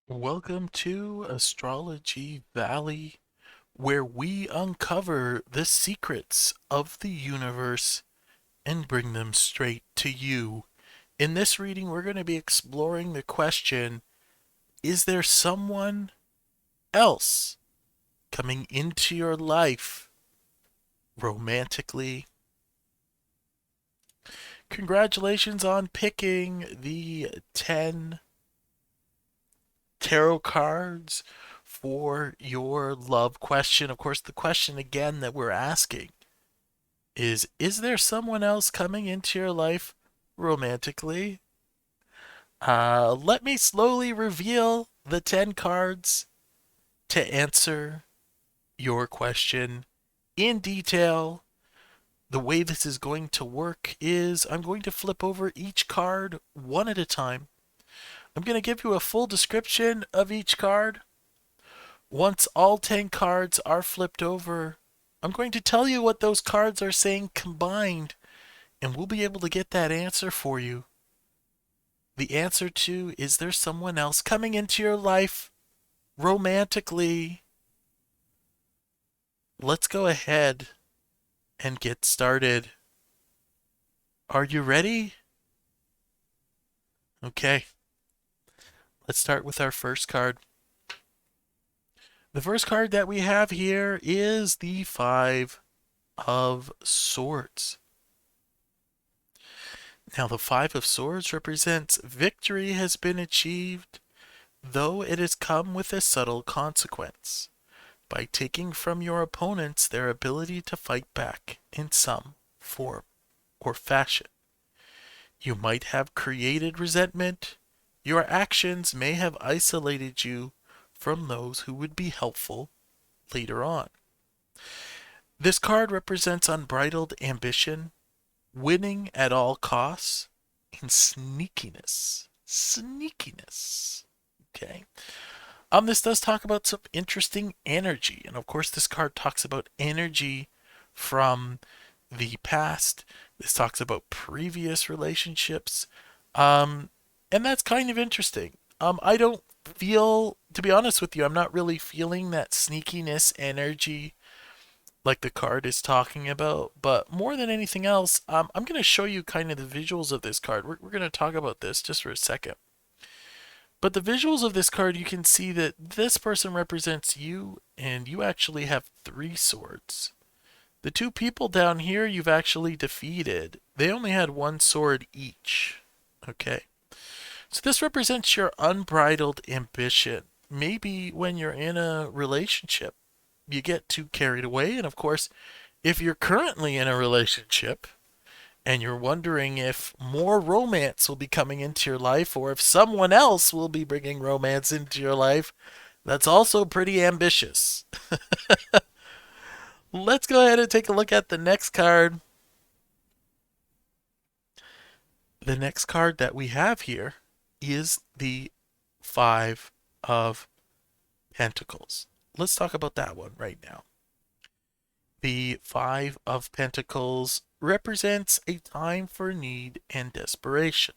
Welcome to Astrology Valley, where we uncover the secrets of the universe and bring them straight to you. In this reading, we're going to be exploring the question: is there someone else coming into your life romantically? Congratulations on picking the 10 tarot cards for your love question. Of course, the question again that we're asking is there someone else coming into your life romantically? Let me slowly reveal the 10 cards to answer your question in detail. The way this is going to work is I'm going to flip over each card one at a time. I'm going to give you a full description of each card. Once all 10 cards are flipped over, I'm going to tell you what those cards are saying combined, and we'll be able to get that answer for you. The answer to is there someone else coming into your life romantically? Let's go ahead and get started. Are you ready? Okay, let's start with our first card. The first card that we have here is the Five of Swords. Now, the Five of Swords represents victory has been achieved, though it has come with a subtle consequence, by taking from your opponents their ability to fight back in some form or fashion. You might have created resentment. Your actions may have isolated you from those who would be helpful later on. This card represents unbridled ambition, winning at all costs, and sneakiness. Sneakiness. Okay. This does talk about some interesting energy. And of course, this card talks about energy from the past. This talks about previous relationships. And that's kind of interesting. I don't feel, to be honest with you, I'm not really feeling that sneakiness energy like the card is talking about. But more than anything else, I'm going to show you kind of the visuals of this card. We're going to talk about this just for a second. But the visuals of this card, you can see that this person represents you, and you actually have three swords. The two people down here you've actually defeated. They only had one sword each. Okay. So this represents your unbridled ambition. Maybe when you're in a relationship, you get too carried away. And of course, if you're currently in a relationship and you're wondering if more romance will be coming into your life or if someone else will be bringing romance into your life, that's also pretty ambitious. Let's go ahead and take a look at the next card. The next card that we have here is the Five of Pentacles. Let's talk about that one right now. The Five of Pentacles represents a time for need and desperation.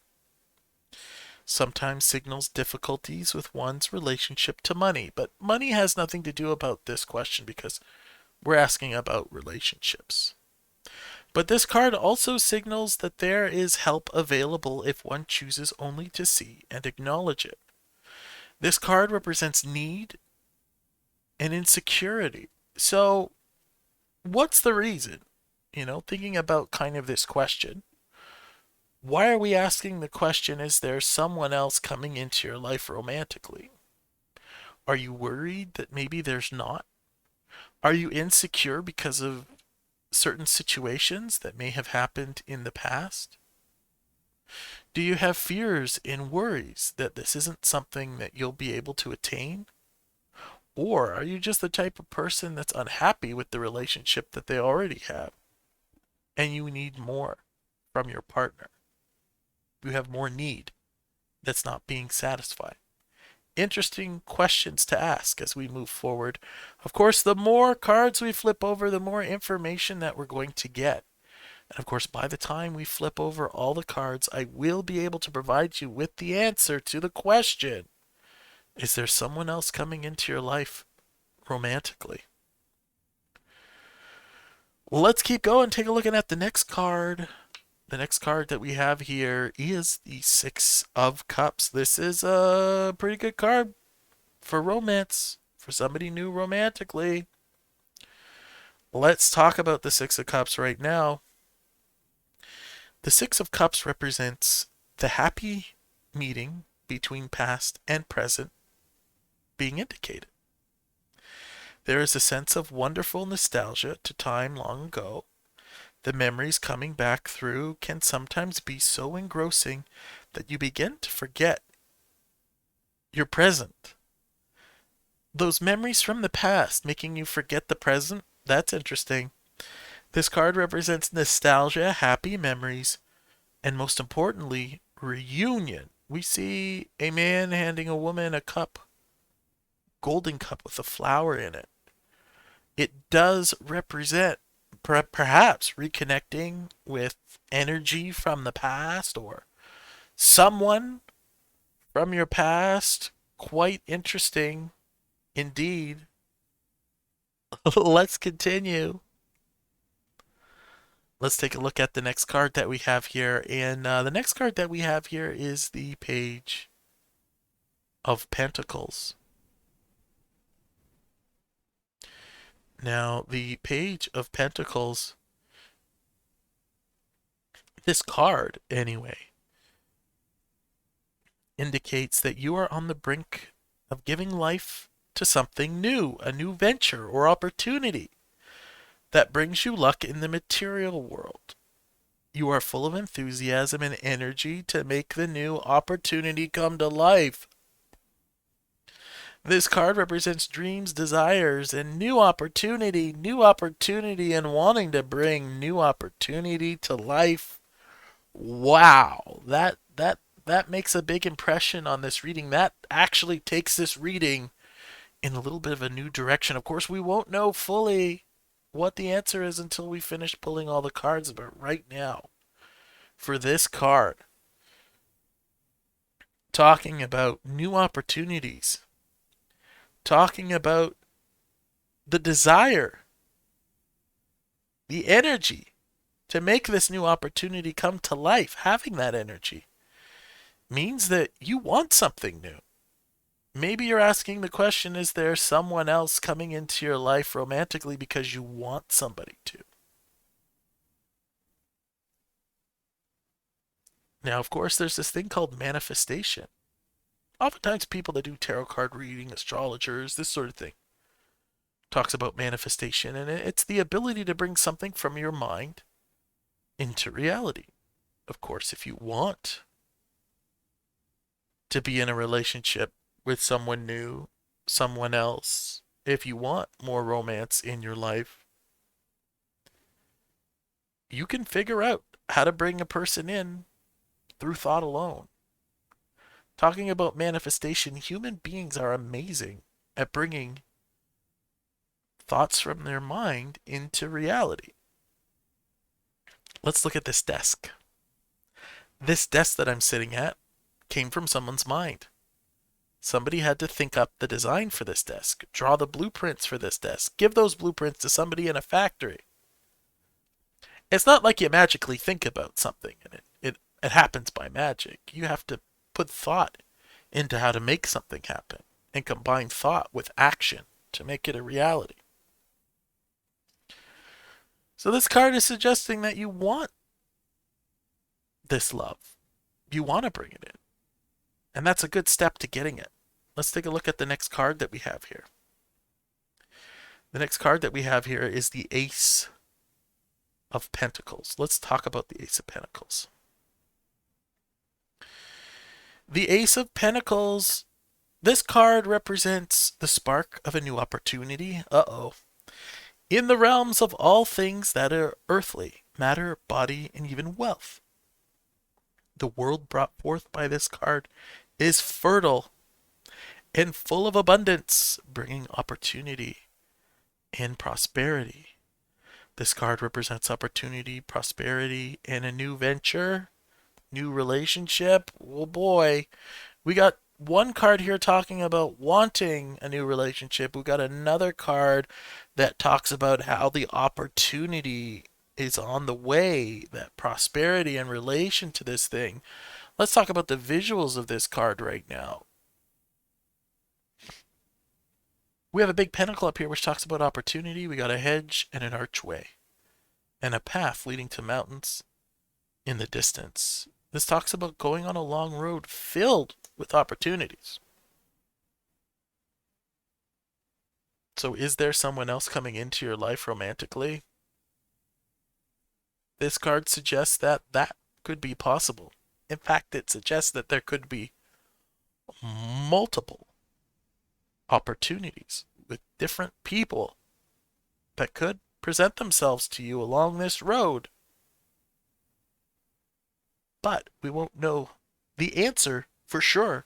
Sometimes signals difficulties with one's relationship to money, but money has nothing to do about this question because we're asking about relationships. But this card also signals that there is help available if one chooses only to see and acknowledge it. This card represents need and insecurity. So, what's the reason? Thinking about kind of this question. Why are we asking the question, is there someone else coming into your life romantically? Are you worried that maybe there's not? Are you insecure because of certain situations that may have happened in the past? Do you have fears and worries that this isn't something that you'll be able to attain? Or are you just the type of person that's unhappy with the relationship that they already have and you need more from your partner? You have more need that's not being satisfied. Interesting questions to ask as we move forward. Of course, the more cards we flip over, the more information that we're going to get. And of course, by the time we flip over all the cards, I will be able to provide you with the answer to the question. Is there someone else coming into your life romantically? Well, let's keep going. Take a look at the next card. The next card that we have here is the Six of Cups. This is a pretty good card for romance, for somebody new romantically. Let's talk about the Six of Cups right now. The Six of Cups represents the happy meeting between past and present being indicated. There is a sense of wonderful nostalgia to time long ago. The memories coming back through can sometimes be so engrossing that you begin to forget your present. Those memories from the past making you forget the present? That's interesting. This card represents nostalgia, happy memories, and most importantly, reunion. We see a man handing a woman a cup, golden cup with a flower in it. It does represent perhaps reconnecting with energy from the past or someone from your past. Quite interesting indeed. Let's continue. Let's take a look at the next card that we have here. And the next card that we have here is the Page of Pentacles. Now, the Page of Pentacles, this card anyway, indicates that you are on the brink of giving life to something new, a new venture or opportunity that brings you luck in the material world. You are full of enthusiasm and energy to make the new opportunity come to life. This card represents dreams, desires, and new opportunity, and wanting to bring new opportunity to life. Wow, that makes a big impression on this reading. That actually takes this reading in a little bit of a new direction. Of course, we won't know fully what the answer is until we finish pulling all the cards, but right now, for this card, talking about new opportunities, talking about the desire, the energy to make this new opportunity come to life, having that energy means that you want something new. Maybe you're asking the question, is there someone else coming into your life romantically because you want somebody to? Now, of course, there's this thing called manifestation. Oftentimes, people that do tarot card reading, astrologers, this sort of thing, talks about manifestation, and it's the ability to bring something from your mind into reality. Of course, if you want to be in a relationship with someone new, someone else, if you want more romance in your life, you can figure out how to bring a person in through thought alone. Talking about manifestation, human beings are amazing at bringing thoughts from their mind into reality. Let's look at this desk. This desk that I'm sitting at came from someone's mind. Somebody had to think up the design for this desk, draw the blueprints for this desk, give those blueprints to somebody in a factory. It's not like you magically think about something and it happens by magic. You have to put thought into how to make something happen and combine thought with action to make it a reality. So this card is suggesting that you want this love. You want to bring it in. And that's a good step to getting it. Let's take a look at the next card that we have here. The next card that we have here is the Ace of Pentacles. Let's talk about the Ace of Pentacles. The Ace of Pentacles, this card represents the spark of a new opportunity. In the realms of all things that are earthly, matter, body, and even wealth. The world brought forth by this card is fertile and full of abundance, bringing opportunity and prosperity. This card represents opportunity, prosperity, and a new venture, new relationship. Oh boy, we got one card here talking about wanting a new relationship. We got another card that talks about how the opportunity is on the way, that prosperity in relation to this thing. Let's talk about the visuals of this card right now. We have a big pentacle up here which talks about opportunity. We got a hedge and an archway and a path leading to mountains in the distance. This talks about going on a long road filled with opportunities. So is there someone else coming into your life romantically? This card suggests that that could be possible. In fact, it suggests that there could be multiple opportunities with different people that could present themselves to you along this road. But we won't know the answer for sure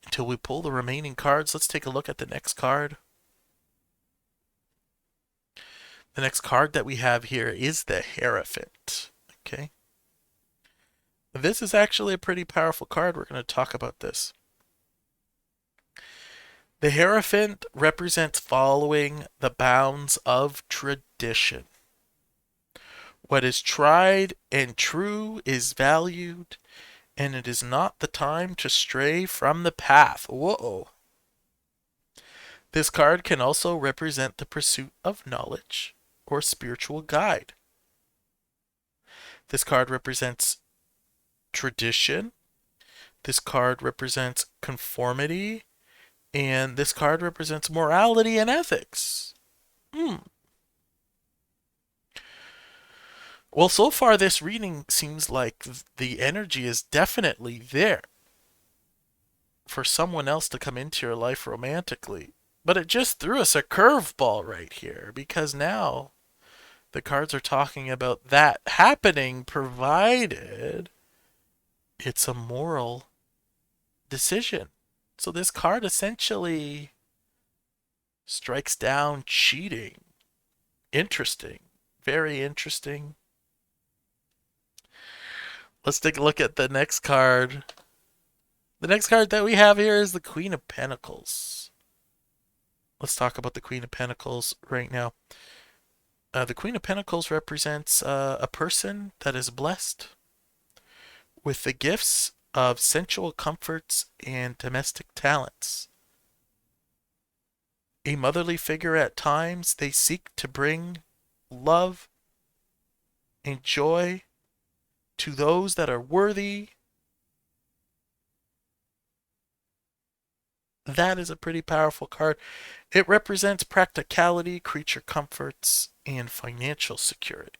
until we pull the remaining cards. Let's take a look at the next card. The next card that we have here is the Hierophant. Okay. This is actually a pretty powerful card. We're going to talk about this. The Hierophant represents following the bounds of tradition. What is tried and true is valued, and it is not the time to stray from the path. Whoa. This card can also represent the pursuit of knowledge or spiritual guide. This card represents tradition. This card represents conformity. And this card represents morality and ethics. Well, so far this reading seems like the energy is definitely there for someone else to come into your life romantically. But it just threw us a curveball right here because now the cards are talking about that happening provided it's a moral decision. So this card essentially strikes down cheating. Interesting. Very interesting. Let's take a look at the next card. The next card that we have here is the Queen of Pentacles. Let's talk about the Queen of Pentacles right now. The Queen of Pentacles represents a person that is blessed with the gifts of sensual comforts and domestic talents. A motherly figure at times, they seek to bring love and joy to those that are worthy. That is a pretty powerful card. It represents practicality, creature comforts, and financial security.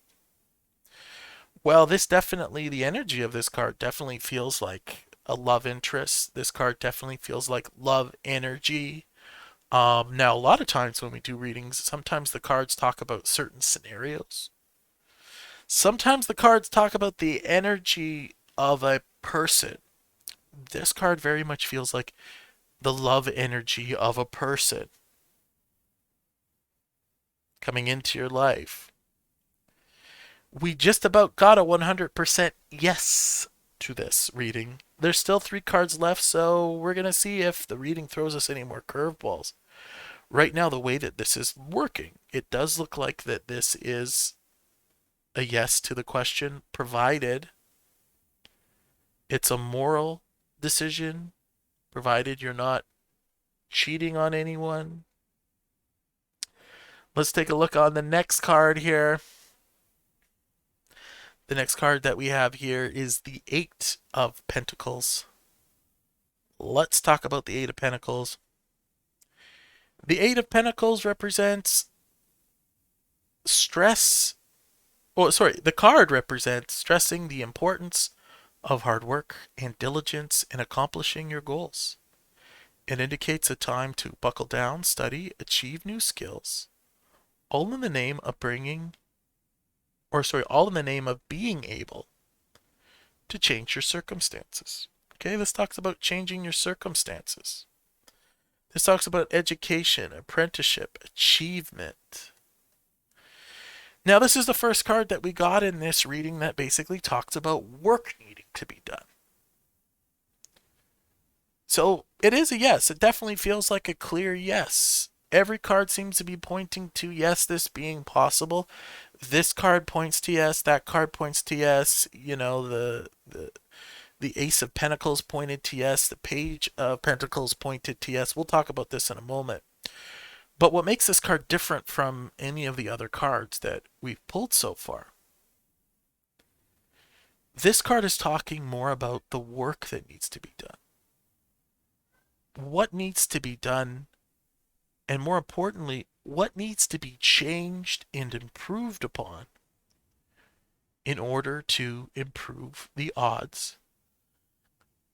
Well, this definitely, the energy of this card definitely feels like a love interest. This card definitely feels like love energy. Now, a lot of times when we do readings, sometimes the cards talk about certain scenarios. Sometimes the cards talk about the energy of a person. This card very much feels like the love energy of a person coming into your life. We just about got a 100% yes to this reading. There's still 3 cards left, so we're going to see if the reading throws us any more curveballs. Right now, the way that this is working, it does look like that this is a yes to the question, provided it's a moral decision, provided you're not cheating on anyone. Let's take a look on the next card here. The next card that we have here is the Eight of Pentacles. Let's talk about the Eight of Pentacles. The Eight of Pentacles represents stress. Oh, sorry, the card represents stressing the importance of hard work and diligence in accomplishing your goals. It indicates a time to buckle down, study, achieve new skills, all in the name of all in the name of being able to change your circumstances. Okay, this talks about changing your circumstances. This talks about education, apprenticeship, achievement. Now, this is the first card that we got in this reading that basically talks about work needing to be done. So, It is a yes. It definitely feels like a clear yes. Every card seems to be pointing to yes, this being possible. This card points to yes, that card points to yes. You know, the Ace of Pentacles pointed to yes, the Page of Pentacles pointed to yes. We'll talk about this in a moment. But what makes this card different from any of the other cards that we've pulled so far? This card is talking more about the work that needs to be done. What needs to be done, and more importantly, what needs to be changed and improved upon in order to improve the odds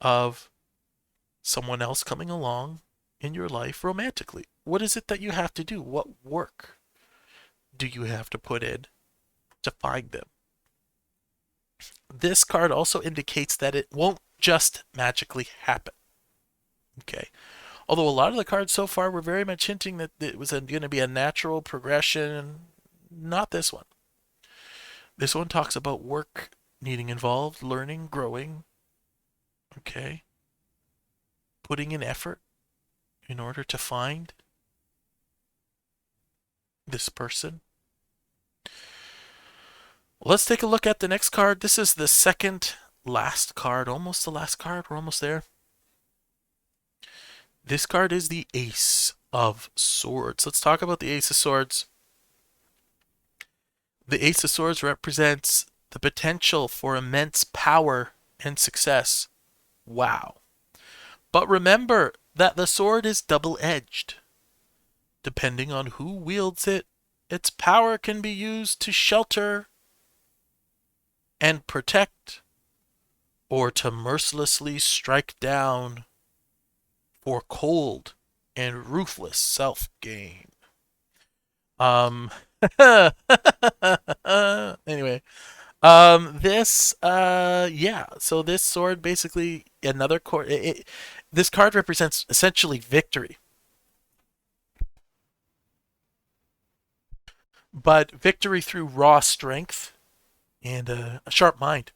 of someone else coming along in your life romantically. What is it that you have to do? What work do you have to put in to find them? This card also indicates that it won't just magically happen. Okay. Although a lot of the cards so far were very much hinting that it was going to be a natural progression, not this one. This one talks about work needing involved, learning, growing, okay, putting in effort in order to find this person. Let's take a look at the next card. This is the second last card, almost the last card. We're almost there. This card is the Ace of Swords. Let's talk about the Ace of Swords. The Ace of Swords represents the potential for immense power and success. Wow. But remember that the sword is double-edged. Depending on who wields it, its power can be used to shelter and protect, or to mercilessly strike down for cold and ruthless self-gain. Anyway, yeah, so this sword basically another card. This card represents essentially victory, but victory through raw strength and a sharp mind.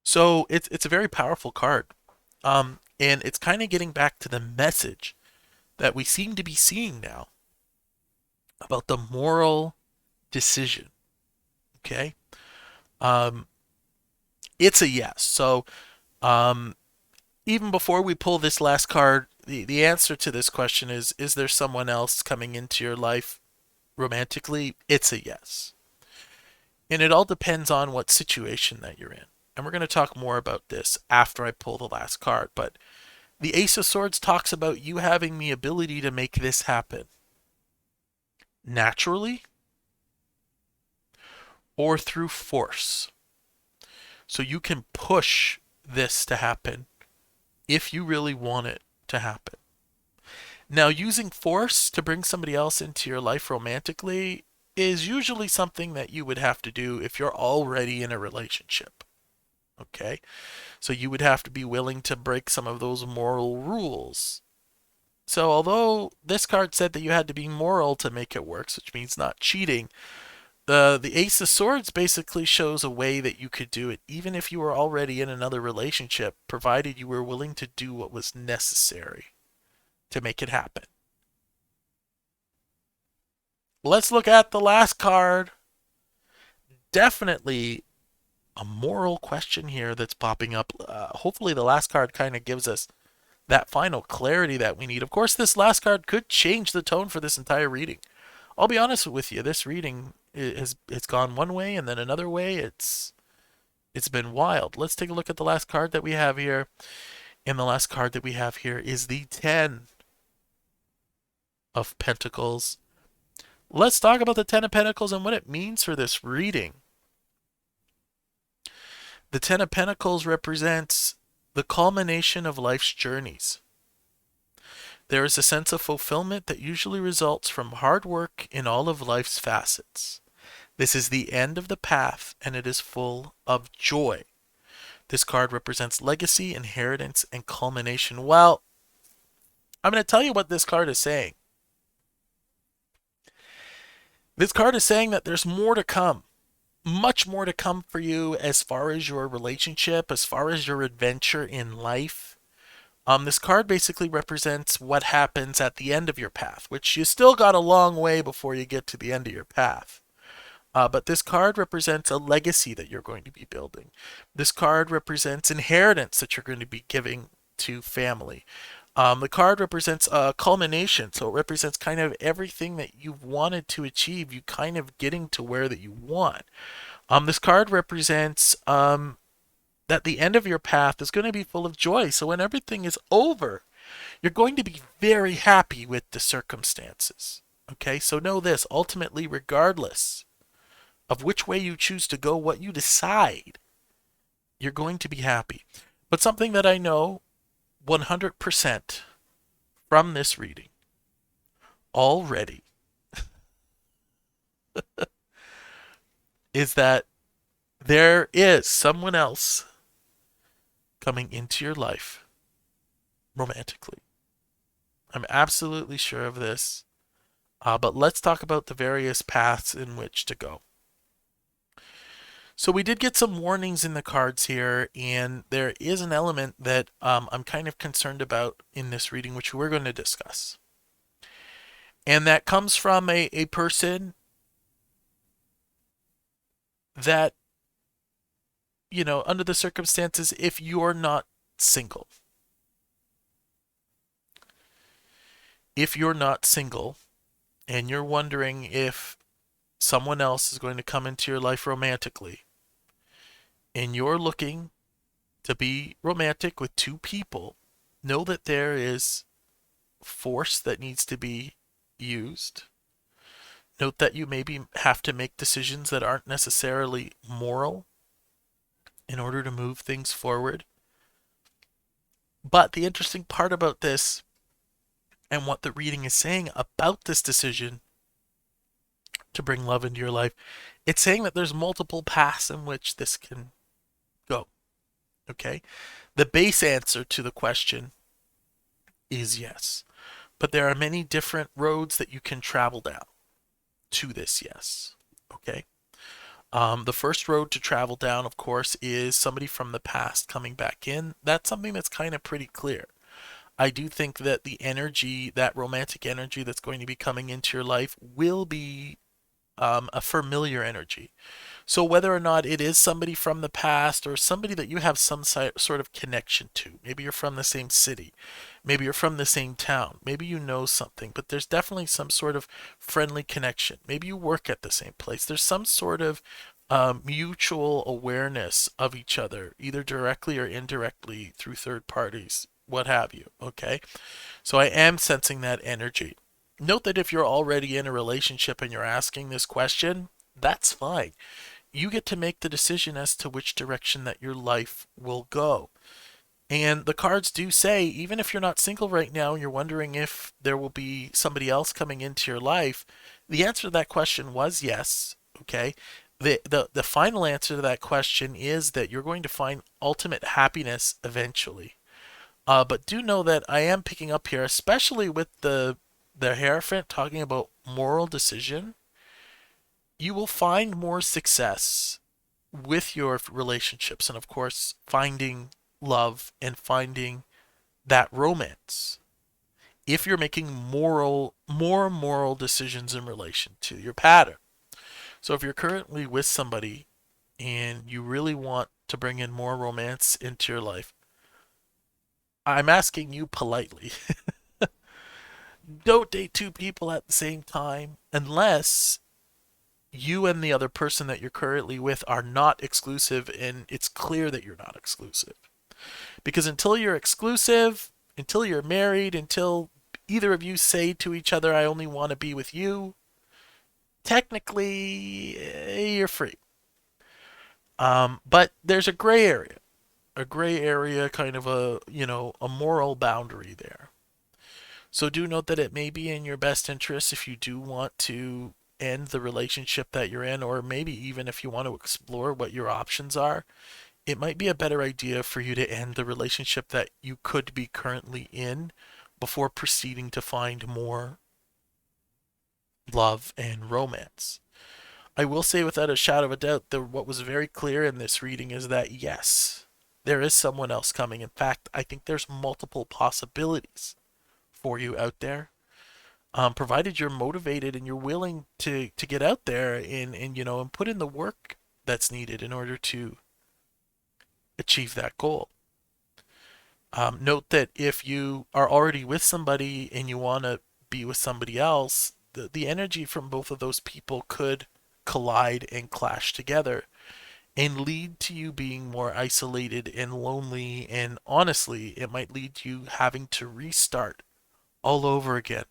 So it's a very powerful card, and it's kind of getting back to the message that we seem to be seeing now about the moral decision. Okay, um, it's a yes. So um, even before we pull this last card, the answer to this question is there someone else coming into your life romantically? It's a yes. And it all depends on what situation that you're in. And we're going to talk more about this after I pull the last card. But the Ace of Swords talks about you having the ability to make this happen naturally or through force. So you can push this to happen if you really want it to happen. Now, using force to bring somebody else into your life romantically is usually something that you would have to do if you're already in a relationship. Okay? So you would have to be willing to break some of those moral rules. So although this card said that you had to be moral to make it work, which means not cheating, the Ace of Swords basically shows a way that you could do it even if you were already in another relationship, provided you were willing to do what was necessary to make it happen. Let's look at the last card. Definitely a moral question here that's popping up. Hopefully the last card kind of gives us that final clarity that we need. Of course, this last card could change the tone for this entire reading. I'll be honest with you, this reading it's gone one way and then another way. It's been wild. Let's take a look at the last card that we have here. And the last card that we have here is the 10 of Pentacles. Let's talk about the 10 of Pentacles and what it means for this reading. The 10 of Pentacles represents the culmination of life's journeys. There is a sense of fulfillment that usually results from hard work in all of life's facets. This is the end of the path, and it is full of joy. This card represents legacy, inheritance, and culmination. Well, I'm going to tell you what this card is saying. This card is saying that there's more to come. much more to come for you as far as your relationship, as far as your adventure in life. This card basically represents what happens at the end of your path, which you still got a long way before you get to the end of your path. But this card represents a legacy that you're going to be building. This card represents inheritance that you're going to be giving to family. The card represents a culmination, so it represents kind of everything that you've wanted to achieve, you kind of getting to where that you want. This card represents that the end of your path is going to be full of joy. So when everything is over, you're going to be very happy with the circumstances. Okay, so know this ultimately, regardless of which way you choose to go, what you decide, you're going to be happy. But something that I know 100% from this reading already is that there is someone else coming into your life romantically. I'm absolutely sure of this. But let's talk about the various paths in which to go. So we did get some warnings in the cards here, and there is an element that I'm kind of concerned about in this reading, which we're going to discuss. And that comes from a person that, under the circumstances, if you're not single, and you're wondering if someone else is going to come into your life romantically, and you're looking to be romantic with two people, know that there is force that needs to be used. Note that you maybe have to make decisions that aren't necessarily moral in order to move things forward. But the interesting part about this and what the reading is saying about this decision to bring love into your life, it's saying that there's multiple paths in which this can go. Okay? The base answer to the question is yes. But there are many different roads that you can travel down to this yes. Okay? The first road to travel down, of course, is somebody from the past coming back in. That's something that's kind of pretty clear. I do think that the energy, that romantic energy that's going to be coming into your life, will be a familiar energy. So whether or not it is somebody from the past or somebody that you have some sort of connection to, maybe you're from the same city, maybe you're from the same town, maybe you know something, but there's definitely some sort of friendly connection. Maybe you work at the same place. There's some sort of mutual awareness of each other, either directly or indirectly through third parties, what have you. Okay, so I am sensing that energy. Note that if you're already in a relationship and you're asking this question, that's fine. You get to make the decision as to which direction that your life will go. And the cards do say, even if you're not single right now and you're wondering if there will be somebody else coming into your life, the answer to that question was yes. Okay. The final answer to that question is that you're going to find ultimate happiness eventually. But do know that I am picking up here, especially with the Hierophant talking about moral decision. You will find more success with your relationships and, of course, finding love and finding that romance if you're making more moral decisions in relation to your pattern. So if you're currently with somebody and you really want to bring in more romance into your life, I'm asking you politely, don't date two people at the same time unless you and the other person that you're currently with are not exclusive and it's clear that you're not exclusive. Because until you're exclusive, until you're married, until either of you say to each other, I only want to be with you, technically you're free. But there's a gray area, kind of a moral boundary there. So do note that it may be in your best interest if you do want to end the relationship that you're in, or maybe even if you want to explore what your options are, it might be a better idea for you to end the relationship that you could be currently in before proceeding to find more love and romance. I will say without a shadow of a doubt that what was very clear in this reading is that yes, there is someone else coming. In fact, I think there's multiple possibilities for you out there. Provided you're motivated and you're willing to get out there and and put in the work that's needed in order to achieve that goal. Note that if you are already with somebody and you want to be with somebody else, the energy from both of those people could collide and clash together and lead to you being more isolated and lonely. And honestly, it might lead to you having to restart all over again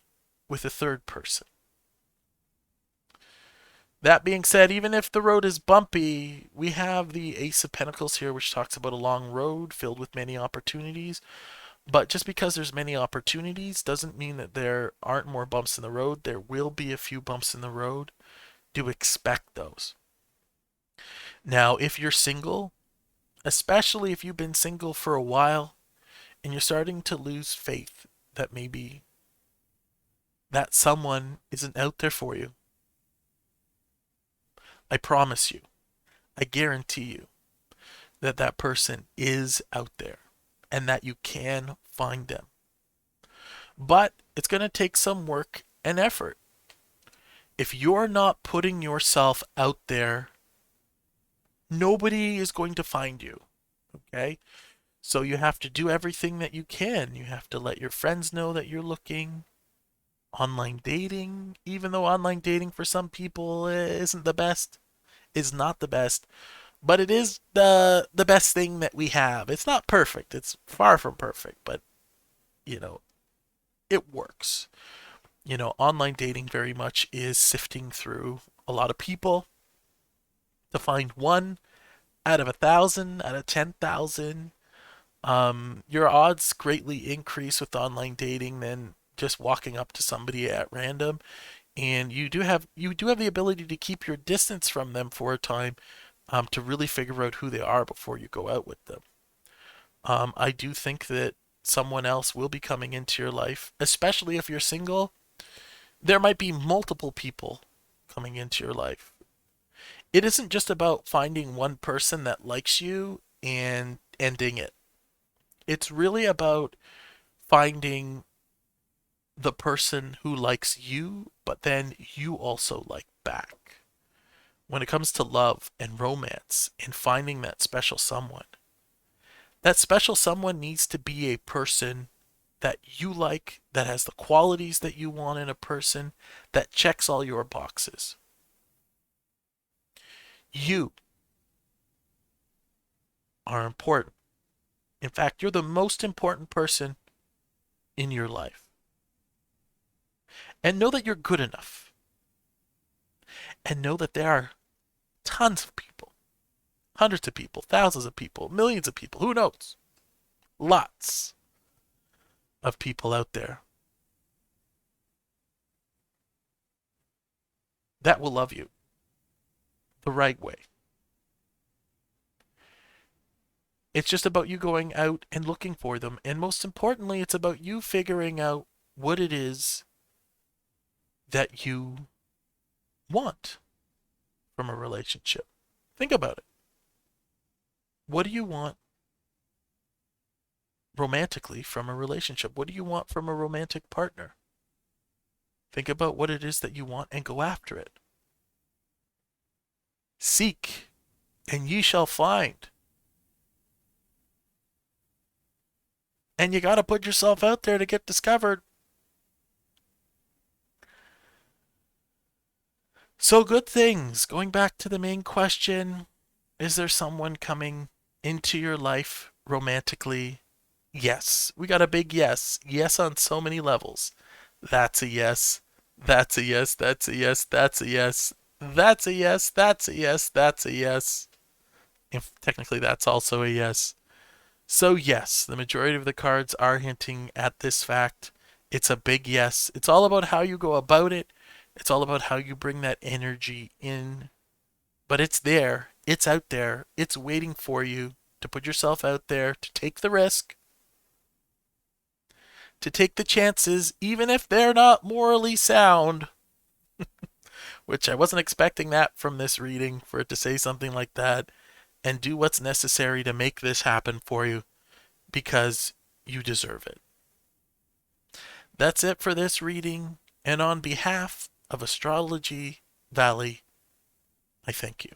with a third person. That being said, even if the road is bumpy, we have the Ace of Pentacles here, which talks about a long road filled with many opportunities. But just because there's many opportunities doesn't mean that there aren't more bumps in the road. There will be a few bumps in the road. Do expect those. Now, if you're single, especially if you've been single for a while and you're starting to lose faith that maybe that someone isn't out there for you, I promise you, I guarantee you that that person is out there and that you can find them. But it's going to take some work and effort. If you're not putting yourself out there, nobody is going to find you. Okay? So you have to do everything that you can. You have to let your friends know that you're looking. Online dating, even though online dating for some people isn't the best, is not the best, but it is the best thing that we have. It's not perfect. It's far from perfect, but you know, it works. Online dating very much is sifting through a lot of people to find one out of 1,000, out of 10,000. Your odds greatly increase with online dating than just walking up to somebody at random. And you do have the ability to keep your distance from them for a time, to really figure out who they are before you go out with them. I do think that someone else will be coming into your life, especially if you're single. There might be multiple people coming into your life. It isn't just about finding one person that likes you and ending it. It's really about finding the person who likes you, but then you also like back. When it comes to love and romance and finding that special someone needs to be a person that you like, that has the qualities that you want in a person, that checks all your boxes. You are important. In fact, you're the most important person in your life. And know that you're good enough. And know that there are tons of people, hundreds of people, thousands of people, millions of people, who knows? Lots of people out there that will love you the right way. It's just about you going out and looking for them. And most importantly, it's about you figuring out what it is that you want from a relationship. Think about it. What do you want romantically from a relationship? What do you want from a romantic partner? Think about what it is that you want and go after it. Seek, and ye shall find. And you got to put yourself out there to get discovered. So, good things. Going back to the main question, is there someone coming into your life romantically? Yes. We got a big yes. Yes on so many levels. That's a yes. That's a yes. That's a yes. That's a yes. That's a yes. That's a yes. That's a yes. If technically that's also a yes. So, yes, the majority of the cards are hinting at this fact. It's a big yes. It's all about how you go about it, it's all about how you bring that energy in. But it's there, it's out there, it's waiting for you to put yourself out there, to take the risk, to take the chances, even if they're not morally sound. which I wasn't expecting that from this reading for it to say something like that. And do what's necessary to make this happen for you because you deserve it. That's it for this reading. And on behalf of Astrology Valley, I thank you.